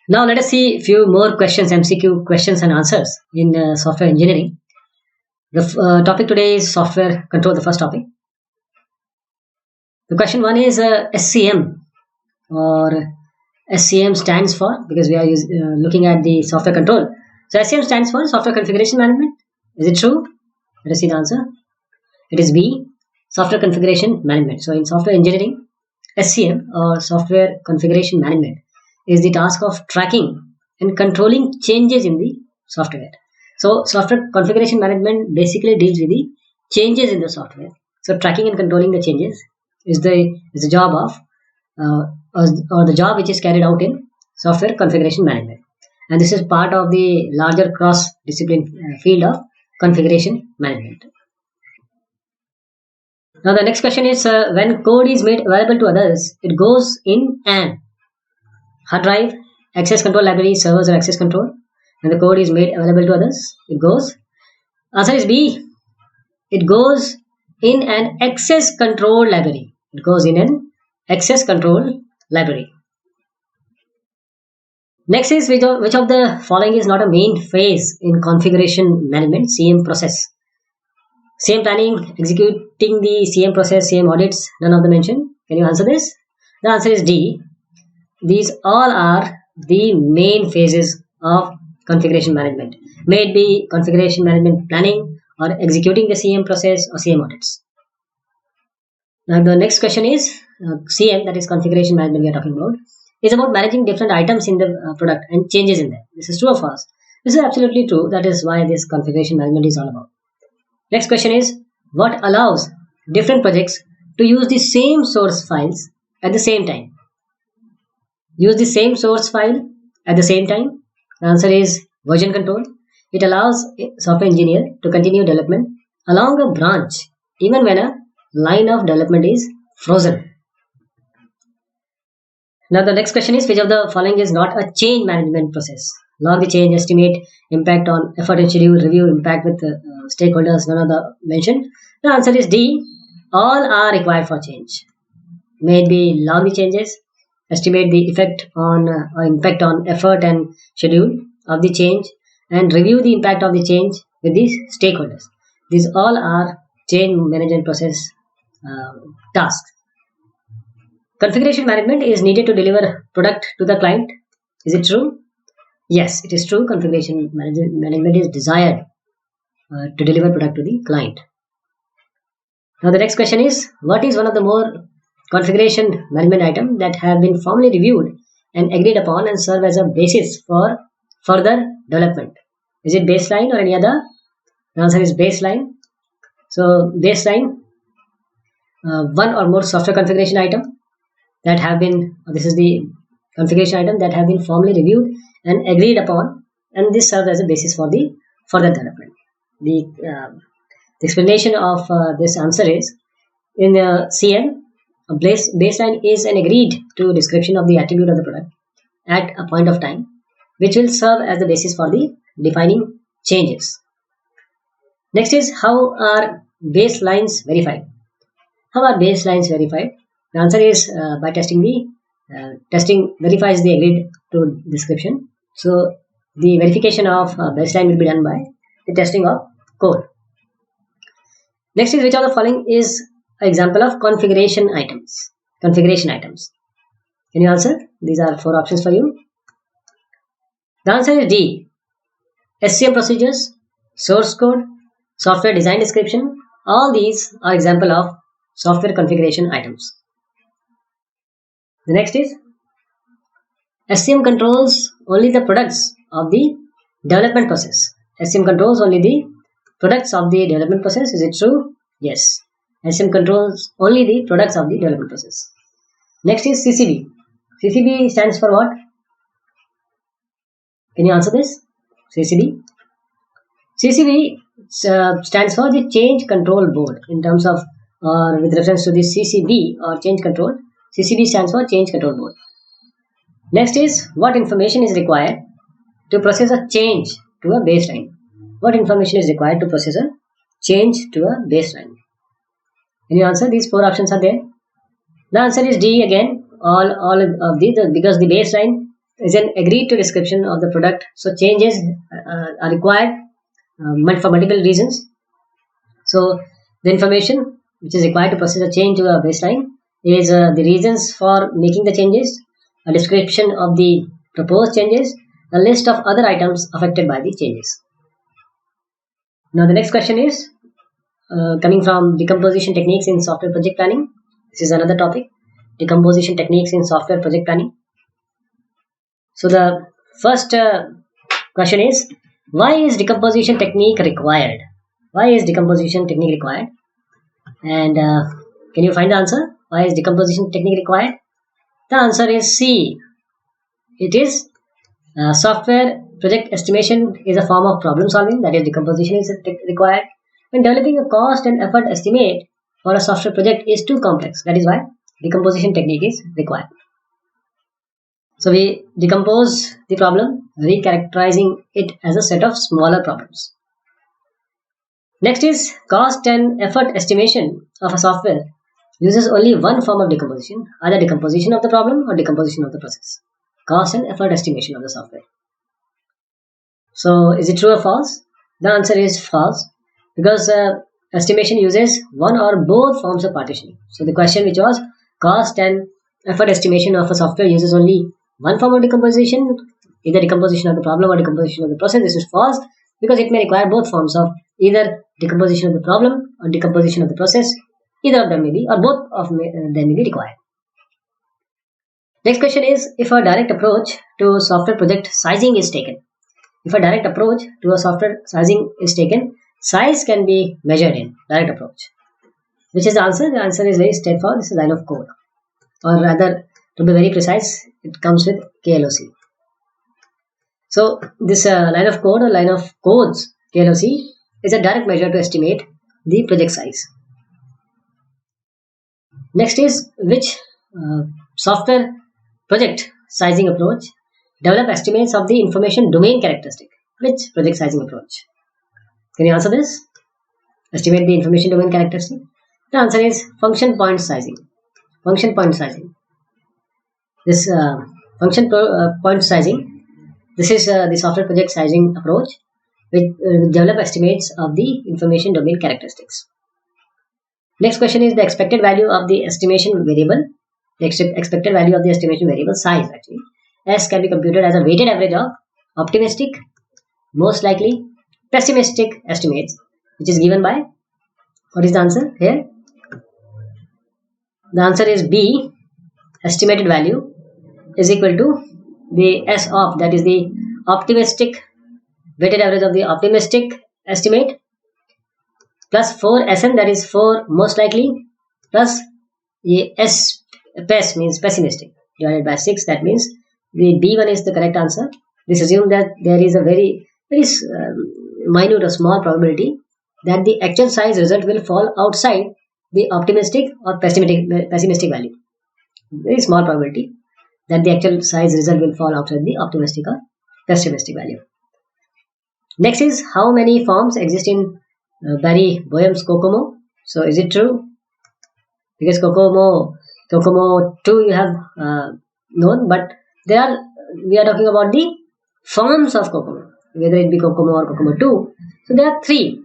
Now let us see a few more questions, MCQ questions and answers in software engineering. The topic today is software control, the first topic. The question one is SCM, or SCM stands for, because we are looking at the software control. So SCM stands for software configuration management. Is it true? Let us see the answer. It is B, software configuration management. So in software engineering, SCM, or software configuration management, is the task of tracking and controlling changes in the software. So software configuration management basically deals with the changes in the software. So tracking and controlling the changes is the job of or the job which is carried out in software configuration management, and this is part of the larger cross discipline field of configuration management. Now the next question is when code is made available to others, it goes in an hard drive, access control library, servers, or access control. When the code is made available to others, it goes. Answer is B. It goes in an access control library. It goes in an access control library. Next is which of the following is not a main phase in configuration management CM process? CM planning, executing the CM process, CM audits, none of them mentioned. Can you answer this? The answer is D. These all are the main phases of configuration management. May it be configuration management planning, or executing the CM process, or CM audits. Now the next question is CM, that is configuration management we are talking about, is about managing different items in the product and changes in them. This is true or false? This is absolutely true. That is why this configuration management is all about. Next question is what allows different projects to use the same source files at the same time? Use the same source file at the same time? The answer is version control. It allows a software engineer to continue development along a branch even when a line of development is frozen. Now the next question is which of the following is not a change management process? Log the change, estimate impact on effort and schedule, review impact with stakeholders, none of the mentioned. The answer is D. All are required for change. May it be log the changes, estimate the effect on or impact on effort and schedule of the change, and review the impact of the change with the stakeholders. These all are change management process tasks. Configuration management is needed to deliver product to the client. Is it true? Yes, it is true. Configuration management is desired to deliver product to the client. Now the next question is what is one of the more configuration management items that have been formally reviewed and agreed upon and serve as a basis for further development? Is it baseline or any other? The answer is baseline. So baseline, one or more software configuration item that have been, this is the configuration item that have been formally reviewed and agreed upon, and this serves as a basis for the further development. The explanation of this answer is in CM, a baseline is an agreed to description of the attribute of the product at a point of time, which will serve as the basis for the defining changes. Next is how are baselines verified? How are baselines verified? The answer is by testing testing verifies the agreed to description. So the verification of baseline will be done by the testing of code. Next is which of the following is an example of configuration items? Configuration items. Can you answer? These are 4 options for you. The answer is D. SCM procedures, source code, software design description. All these are example of software configuration items. The next is SCM controls only the products of the development process. SCM controls only the products of the development process. Is it true? Yes. SCM controls only the products of the development process. Next is CCB. CCB stands for what? Can you answer this? CCB? CCB stands for the change control board in terms of or with reference to the CCB or change control. CCB stands for change control board. Next is what information is required to process a change to a baseline. What information is required to process a change to a baseline? Can you answer? These 4 options are there. The answer is D again. All of these, because the baseline is an agreed to description of the product. So changes are required for multiple reasons. So the information which is required to process a change to a baseline is the reasons for making the changes, a description of the proposed changes, a list of other items affected by the changes. Now the next question is coming from decomposition techniques in software project planning. This is another topic, decomposition techniques in software project planning. So the first question is, why is decomposition technique required? Why is decomposition technique required? And can you find the answer? Why is decomposition technique required? The answer is C. It is software project estimation is a form of problem solving, that is decomposition is required. When developing a cost and effort estimate for a software project is too complex, that is why decomposition technique is required. So we decompose the problem, recharacterizing it as a set of smaller problems. Next is cost and effort estimation of a software uses only one form of decomposition, either decomposition of the problem or decomposition of the process. Cost and effort estimation of the software. So is it true or false? The answer is false, because estimation uses one or both forms of partitioning. So the question which was cost and effort estimation of a software uses only one form of decomposition, either decomposition of the problem or decomposition of the process. This is false, because it may require both forms of either decomposition of the problem or decomposition of the process. Either of them may be, or both of them may be required. Next question is, if a direct approach to software project sizing is taken. If a direct approach to a software sizing is taken, size can be measured in direct approach. Which is the answer? The answer is very straightforward. This is line of code. Or rather, to be very precise, it comes with KLOC. So this line of code or line of codes, KLOC, is a direct measure to estimate the project size. Next is, which software project sizing approach develop estimates of the information domain characteristic? Which project sizing approach? Can you answer this? Estimate the information domain characteristic. The answer is function point sizing. Function point sizing. This point sizing, this is the software project sizing approach which develop estimates of the information domain characteristics. Next question is the expected value of the estimation variable. The expected value of the estimation variable size, actually. S can be computed as a weighted average of optimistic, most likely, pessimistic estimates, which is given by, what is the answer here? The answer is B. Estimated value is equal to the S of, that is the optimistic, weighted average of the optimistic estimate, plus 4 SN, that is 4 most likely, plus the S, PES means pessimistic, divided by 6, that means the B1 is the correct answer. This assumes that there is a very minute or small probability that the actual size result will fall outside the optimistic or pessimistic value. Very small probability that the actual size result will fall outside the optimistic or pessimistic value. Next is, how many forms exist in Barry Boehm's COCOMO? So is it true? Because COCOMO 2 you have known, but we are talking about the forms of COCOMO, whether it be COCOMO or COCOMO 2. So there are 3.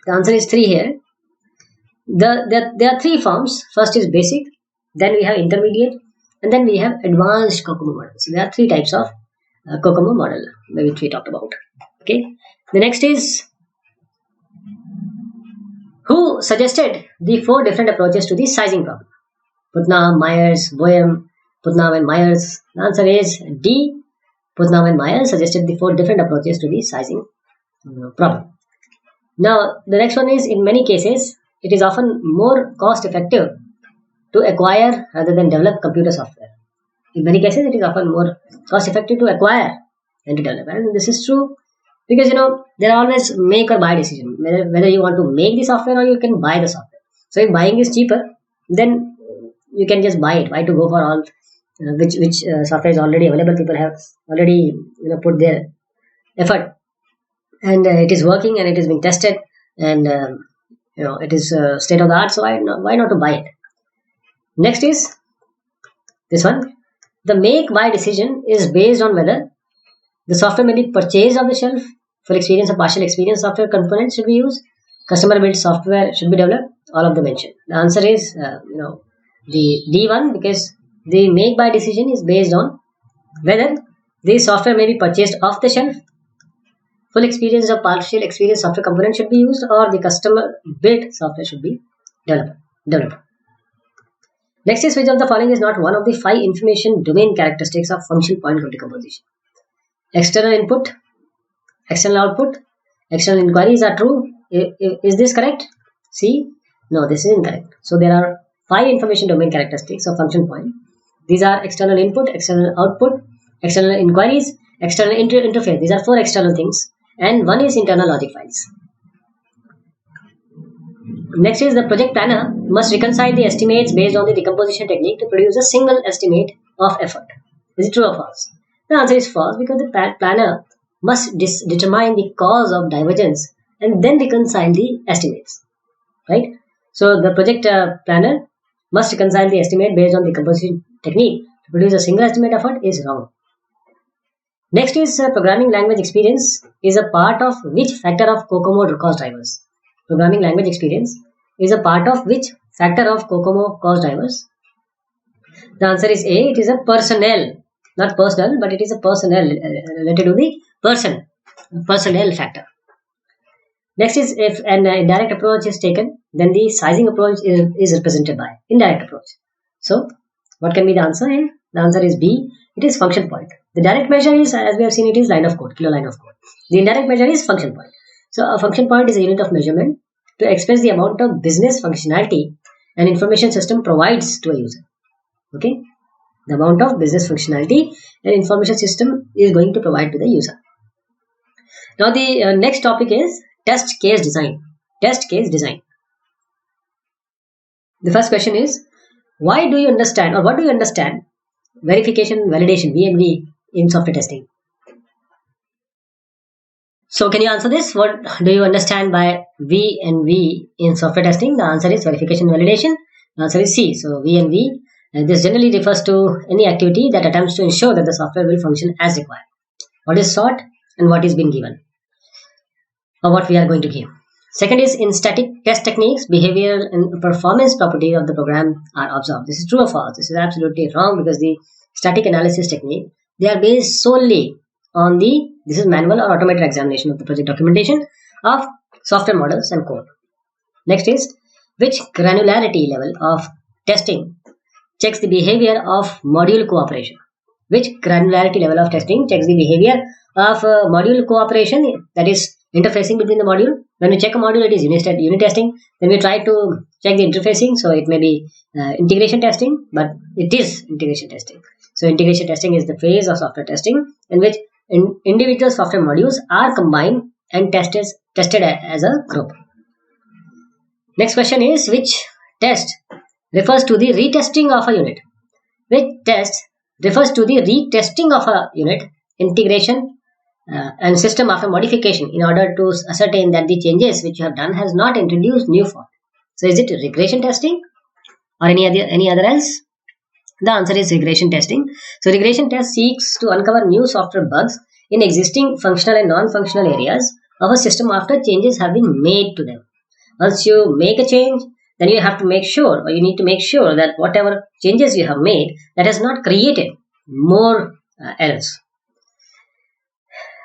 The answer is 3 here. There are 3 forms. First is basic, then we have intermediate, and then we have advanced COCOMO model. So there are 3 types of COCOMO model which we talked about. Okay. The next is, who suggested the 4 different approaches to the sizing problem? Putnam, Myers, Boehm, Putnam and Myers. The answer is D. Putnam and Myers suggested the 4 different approaches to the sizing problem. Now the next one is, in many cases it is often more cost effective to acquire rather than develop computer software. In many cases it is often more cost effective to acquire than to develop, and this is true because there are always make or buy decision, whether you want to make the software or you can buy the software. So if buying is cheaper, then you can just buy it. Why to go for all which software is already available? People have already put their effort, and it is working and it is being tested, and it is state of the art. So why not to buy it? Next is this one. The make buy decision is based on whether the software may be purchased off the shelf, full experience or partial experience software components should be used, customer built software should be developed, all of the mentioned. The answer is the D1, because the make buy decision is based on whether the software may be purchased off the shelf, full experience or partial experience software component should be used, or the customer built software should be developed. Next is, which of the following is not one of the 5 information domain characteristics of function point of decomposition? External input, external output, external inquiries are true. Is this correct? C. No, this is incorrect. So there are 5 information domain characteristics of function point. These are external input, external output, external inquiries, external interface. These are 4 external things, and 1 is internal logic files. Next is, the project planner must reconcile the estimates based on the decomposition technique to produce a single estimate of effort. Is it true or false? The answer is false, because the planner must determine the cause of divergence and then reconcile the estimates. Right? So the project planner must reconcile the estimate based on the decomposition technique to produce a single estimate effort is wrong. Next is, programming language experience is a part of which factor of COCOMO cost drivers? Programming language experience is a part of which factor of COCOMO cost drivers? The answer is A. It is a personnel, not personal, but it is a personnel related to the personnel factor. Next is, if an indirect approach is taken, then the sizing approach is represented by indirect approach. So what can be the answer here? The answer is B. It is function point. The direct measure is, as we have seen, it is line of code, kilo line of code. The indirect measure is function point. So a function point is a unit of measurement to express the amount of business functionality an information system provides to a user. Okay, the amount of business functionality an information system is going to provide to the user. Now the next topic is test case design. Test case design. The first question is, why do you understand, or what do you understand verification, validation, V&V in software testing? So can you answer this? What do you understand by V&V in software testing? The answer is verification, validation. The answer is C. So V&V, this generally refers to any activity that attempts to ensure that the software will function as required. What is sought and what is being given, or what we are going to give. Second is, in static test techniques, behavioral and performance properties of the program are observed. This is true or false? This is absolutely wrong, because the static analysis technique, they are based solely on this is manual or automated examination of the project documentation of software models and code. Next is, which granularity level of testing checks the behavior of module cooperation? Which granularity level of testing checks the behavior of module cooperation, that is interfacing between the module? When we check a module, it is unit testing. Then we try to check the interfacing, so it may be integration testing, but it is integration testing. So integration testing is the phase of software testing in which individual software modules are combined and tested as a group. Next question is, which test refers to the retesting of a unit? Which test refers to the retesting of a unit, integration and system after modification in order to ascertain that the changes which you have done has not introduced new fault? So is it regression testing or any other else? The answer is regression testing. So regression test seeks to uncover new software bugs in existing functional and non-functional areas of a system after changes have been made to them. Once you make a change, then you have to make sure, or you need to make sure that whatever changes you have made, that has not created more errors.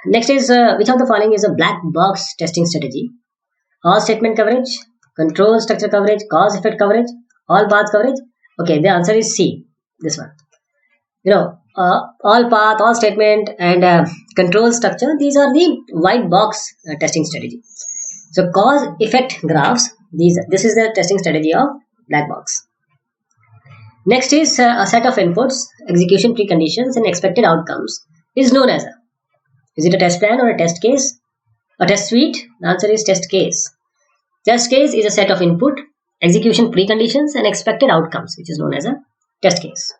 Next is, which of the following is a black box testing strategy? All statement coverage, control structure coverage, cause effect coverage, all path coverage. Okay, the answer is C. This one. All path, all statement, and control structure, these are the white box testing strategy. So cause effect graphs, this is the testing strategy of black box. Next is a set of inputs, execution preconditions, and expected outcomes is known as is it a test plan or a test case? A test suite? The answer is test case. Test case is a set of input, execution preconditions, and expected outcomes, which is known as a test case.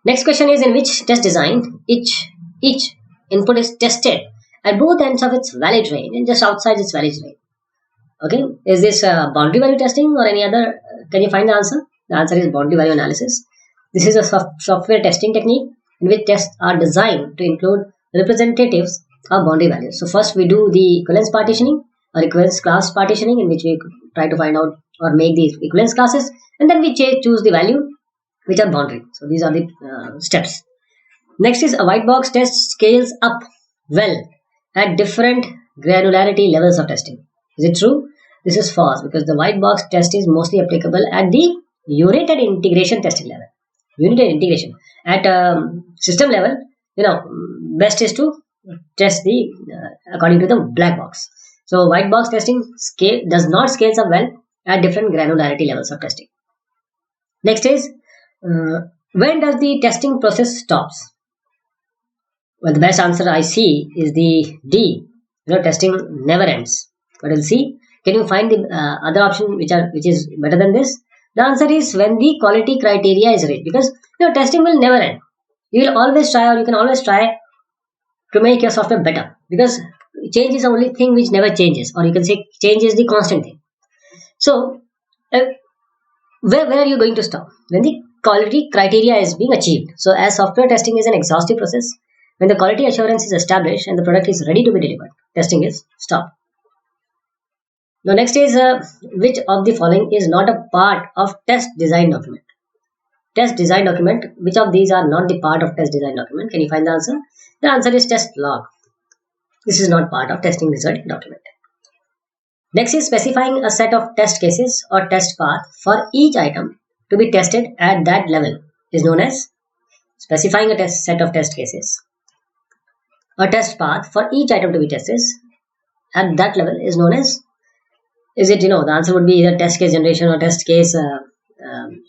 Next question is, in which test design each input is tested at both ends of its valid range and just outside its valid range? Okay, is this boundary value testing or any other? Can you find the answer? The answer is boundary value analysis. This is a software testing technique in which tests are designed to include representatives of boundary values. So first we do the equivalence partitioning or equivalence class partitioning, in which we try to find out or make these equivalence classes, and then we choose the value which are boundary. So these are the steps. Next is a white box test scales up well at different granularity levels of testing. Is it true? This is false, because the white box test is mostly applicable at the unit and integration testing level. Unit and integration at system level, best is to test the according to the black box. So white box testing scale does not scales up well at different granularity levels of testing. Next is when does the testing process stops? Well, the best answer I see is the D. Testing never ends. But we'll see. Can you find the other option which is better than this? The answer is when the quality criteria is reached, because testing will never end. You will always try, or you can always try to make your software better, because change is the only thing which never changes, or you can say change is the constant thing. So where are you going to stop? When the quality criteria is being achieved. So as software testing is an exhaustive process, when the quality assurance is established and the product is ready to be delivered, testing is stopped. Now next is which of the following is not a part of test design document? Test design document, which of these are not the part of test design document? Can you find the answer? The answer is test log. This is not part of testing result document. Next is specifying a set of test cases or test path for each item to be tested at that level is known as specifying a set of test cases. A test path for each item to be tested at that level is known as, the answer would be either test case generation or test case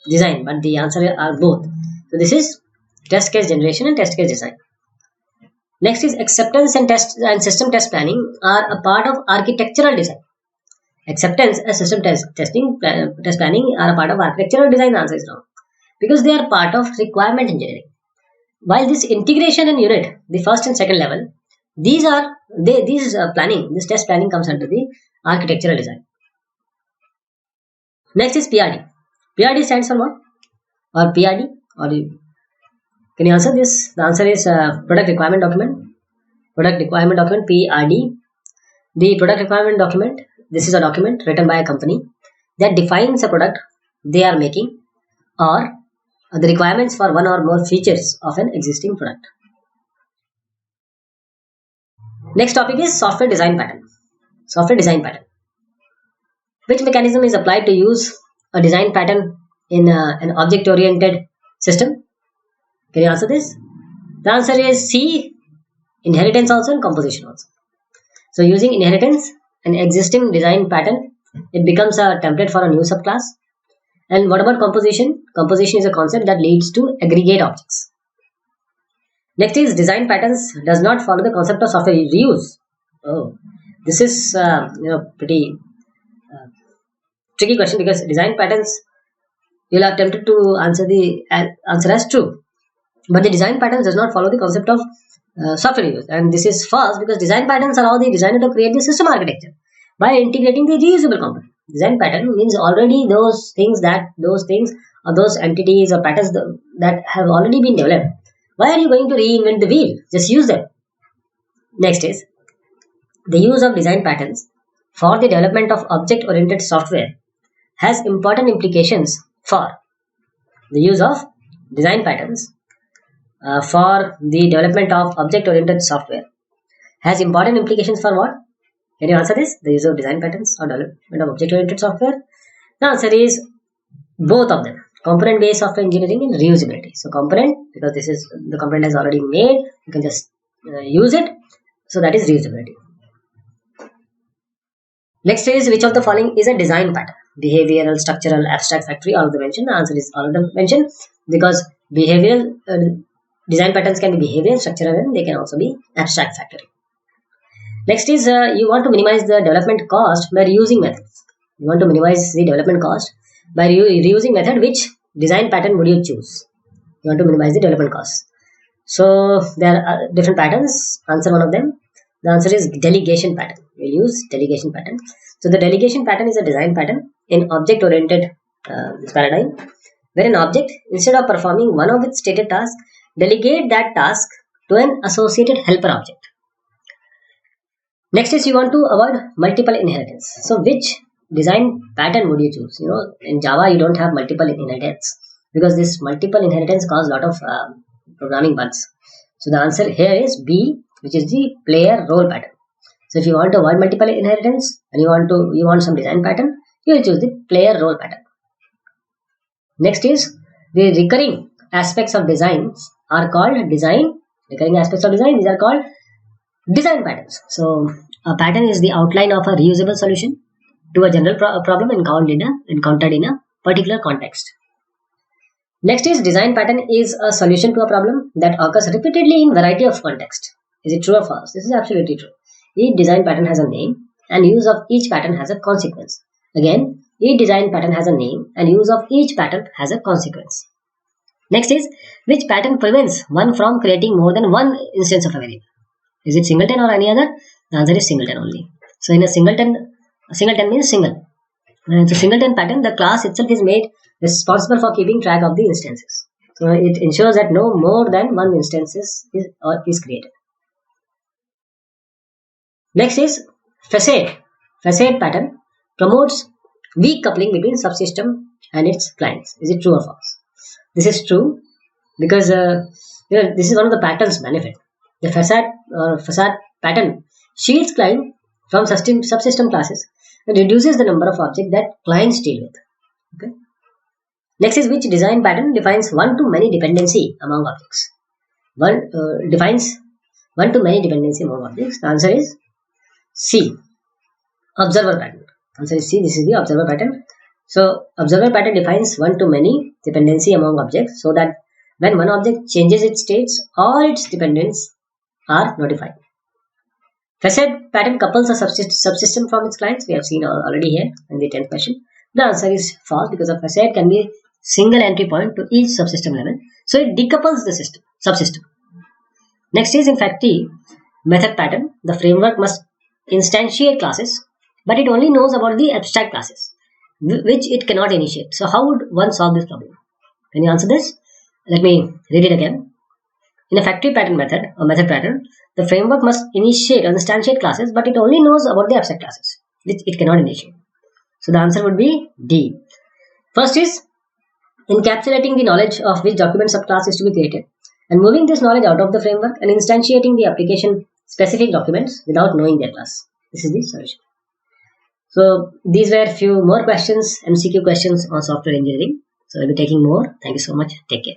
design, but the answer are both. So this is test case generation and test case design. Next is acceptance and test and system test planning are a part of architectural design. Acceptance and system test planning are a part of architectural design. The answer is wrong, because they are part of requirement engineering. While this integration and unit, the first and second level, this test planning comes under the architectural design. Next is PRD. PRD stands for what? Or PRD? Can you answer this? The answer is product requirement document. Product requirement document, PRD. The product requirement document, this is a document written by a company that defines a product they are making, or the requirements for one or more features of an existing product. Next topic is software design pattern. Software design pattern. Which mechanism is applied to use a design pattern in an object-oriented system? Can you answer this? The answer is C, inheritance also and composition also. So using inheritance, an existing design pattern, it becomes a template for a new subclass. And what about composition? Composition is a concept that leads to aggregate objects. Next is design patterns does not follow the concept of software reuse. Oh, this is pretty tricky question, because design patterns, you'll are tempted to answer as true, but the design patterns does not follow the concept of software reuse, and this is false, because design patterns allow the designer to create the system architecture by integrating the reusable component. Design pattern means already those entities or patterns that have already been developed. Why are you going to reinvent the wheel? Just use them. Next is the use of design patterns for the development of object-oriented software has important implications for the use of design patterns for the development of object-oriented software has important implications for what? Can you answer this? The use of design patterns or development of object-oriented software? The answer is both of them. Component-based software engineering and reusability. So component, because this is the component is already made, you can just use it. So that is reusability. Next is which of the following is a design pattern? Behavioral, structural, abstract, factory, all of them mentioned. The answer is all of them mentioned, because behavioral design patterns can be behavioral, structural, and they can also be abstract, factory. Next is you want to minimize the development cost by reusing methods. You want to minimize the development cost by reusing method. Which design pattern would you choose? You want to minimize the development cost. So there are different patterns. Answer one of them. The answer is delegation pattern. We'll use delegation pattern. So the delegation pattern is a design pattern in object-oriented this paradigm, where an object, instead of performing one of its stated tasks, delegate that task to an associated helper object. Next is you want to avoid multiple inheritance. So which design pattern would you choose? In Java you don't have multiple inheritance because this multiple inheritance causes a lot of programming bugs. So the answer here is B, which is the player role pattern. So if you want to avoid multiple inheritance and you want some design pattern, you will choose the player role pattern. Next is the recurring aspects of designs are called design. Recurring aspects of design, these are called design patterns. So a pattern is the outline of a reusable solution to a general problem encountered in a particular context. Next is design pattern is a solution to a problem that occurs repeatedly in variety of contexts. Is it true or false? This is absolutely true. Each design pattern has a name and use of each pattern has a consequence. Again, each design pattern has a name and use of each pattern has a consequence. Next is which pattern prevents one from creating more than one instance of a variable. Is it singleton or any other? The answer is singleton only. So in a singleton means single. When it's a singleton pattern, the class itself is made responsible for keeping track of the instances. So it ensures that no more than one instance is created. Next is facade. Facade pattern promotes weak coupling between subsystem and its clients. Is it true or false? This is true because this is one of the pattern's benefit. The facade pattern shields client from subsystem classes and reduces the number of objects that clients deal with. Okay. Next is which design pattern defines one-to-many dependency among objects. Defines one-to-many dependency among objects. The answer is C. Observer pattern. Answer is C. This is the observer pattern. So observer pattern defines one-to-many dependency among objects so that when one object changes its states, all its dependents are notified. Facade pattern couples a subsystem from its clients. We have seen already here in the 10th question. The answer is false because a facade can be single entry point to each subsystem level. So it decouples the subsystem. Next is in factory method pattern. The framework must instantiate classes, but it only knows about the abstract classes, which it cannot initiate. So how would one solve this problem? Can you answer this? Let me read it again. In a factory pattern method or method pattern, the framework must instantiate classes, but it only knows about the abstract classes, which it cannot initiate. So the answer would be D. First is encapsulating the knowledge of which document subclass is to be created and moving this knowledge out of the framework and instantiating the application specific documents without knowing their class. This is the solution. So these were few more questions, MCQ questions on software engineering. So I'll be taking more. Thank you so much. Take care.